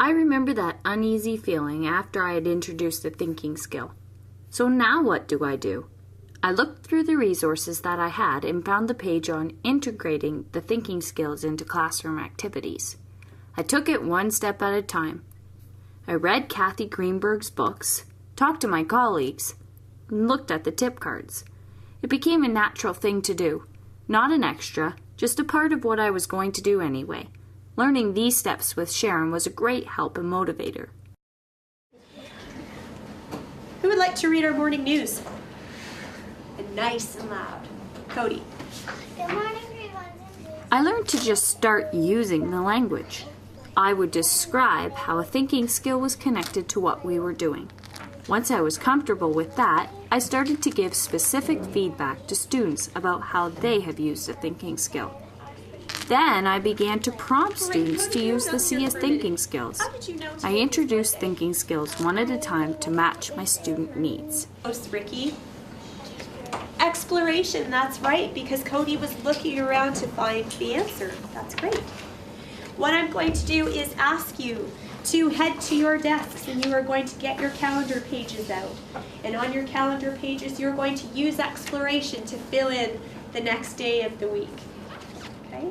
I remember that uneasy feeling after I had introduced the thinking skill. So now what do? I looked through the resources that I had and found the page on integrating the thinking skills into classroom activities. I took it one step at a time. I read Kathy Greenberg's books, talked to my colleagues, and looked at the tip cards. It became a natural thing to do, not an extra, just a part of what I was going to do anyway. Learning these steps with Sharon was a great help and motivator. Who would like to read our morning news? And nice and loud. Cody. Good morning, grade ones and twos. I learned to just start using the language. I would describe how a thinking skill was connected to what we were doing. Once I was comfortable with that, I started to give specific feedback to students about how they have used a thinking skill. Then I began to prompt students to use the SIA thinking skills. I introduced thinking skills one at a time to match my student needs. Ricky. Exploration, that's right, because Cody was looking around to find the answer. That's great. What I'm going to do is ask you to head to your desks and you are going to get your calendar pages out. And on your calendar pages, you're going to use exploration to fill in the next day of the week. Okay?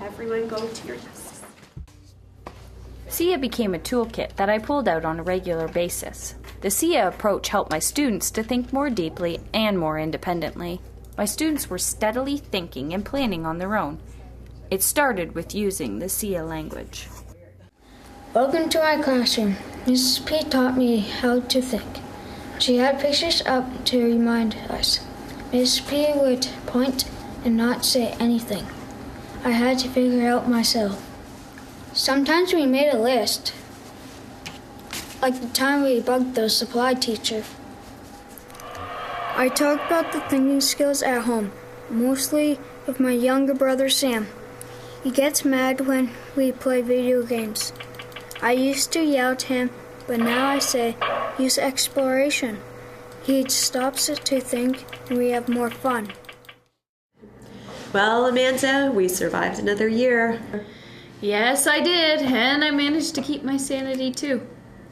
Everyone go to your desks. SIA became a toolkit that I pulled out on a regular basis. The SIA approach helped my students to think more deeply and more independently. My students were steadily thinking and planning on their own. It started with using the SIA language. Welcome to my classroom. Mrs. P taught me how to think. She had pictures up to remind us. Mrs. P would point and not say anything. I had to figure out myself. Sometimes we made a list, like the time we bugged the supply teacher. I talked about the thinking skills at home, mostly with my younger brother Sam. He gets mad when we play video games. I used to yell at him, but now I say, use exploration. He stops to think and we have more fun. Well, Amanda, we survived another year. Yes, I did, and I managed to keep my sanity too.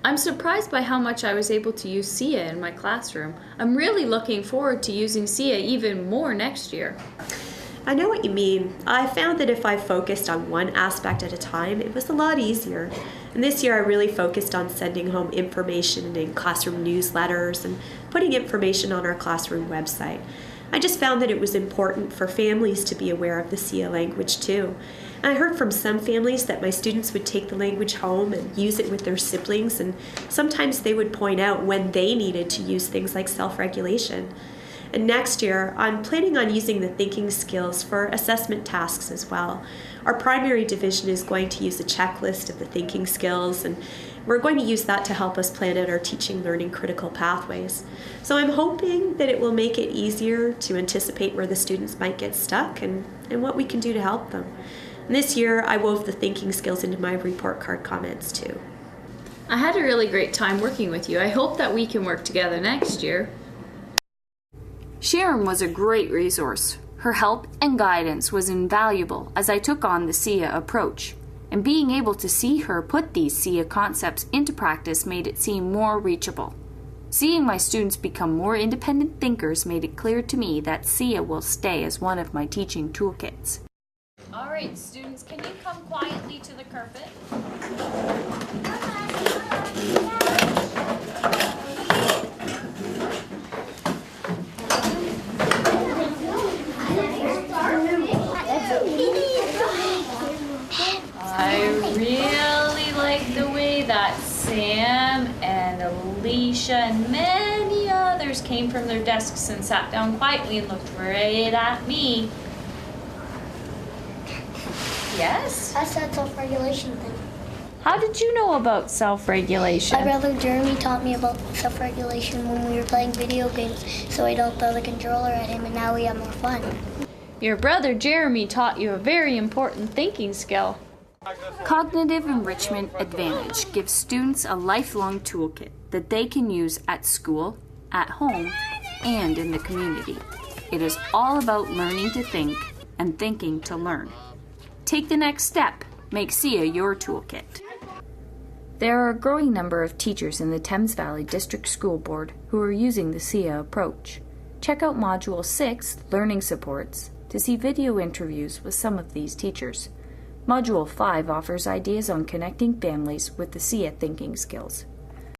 I'm surprised by how much I was able to use SIA in my classroom. I'm really looking forward to using SIA even more next year. I know what you mean. I found that if I focused on one aspect at a time, it was a lot easier. And this year I really focused on sending home information in classroom newsletters and putting information on our classroom website. I just found that it was important for families to be aware of the SIA language too. And I heard from some families that my students would take the language home and use it with their siblings, and sometimes they would point out when they needed to use things like self-regulation. And next year, I'm planning on using the thinking skills for assessment tasks as well. Our primary division is going to use a checklist of the thinking skills, and we're going to use that to help us plan out our teaching learning critical pathways. So I'm hoping that it will make it easier to anticipate where the students might get stuck and what we can do to help them. And this year, I wove the thinking skills into my report card comments too. I had a really great time working with you. I hope that we can work together next year. Sharon was a great resource. Her help and guidance was invaluable as I took on the SIA approach, and being able to see her put these SIA concepts into practice made it seem more reachable. Seeing my students become more independent thinkers made it clear to me that SIA will stay as one of my teaching toolkits. All right, students, can you come quietly to the carpet? I really like the way that Sam and Alicia and many others came from their desks and sat down quietly and looked right at me. Yes? That's that self-regulation thing. How did you know about self-regulation? My brother Jeremy taught me about self-regulation when we were playing video games, so I don't throw the controller at him, and now we have more fun. Your brother Jeremy taught you a very important thinking skill. Cognitive Enrichment Advantage gives students a lifelong toolkit that they can use at school, at home, and in the community. It is all about learning to think and thinking to learn. Take the next step. Make SIA your toolkit. There are a growing number of teachers in the Thames Valley District School Board who are using the SIA approach. Check out Module 6, Learning Supports, to see video interviews with some of these teachers. Module 5 offers ideas on connecting families with the SIA thinking skills.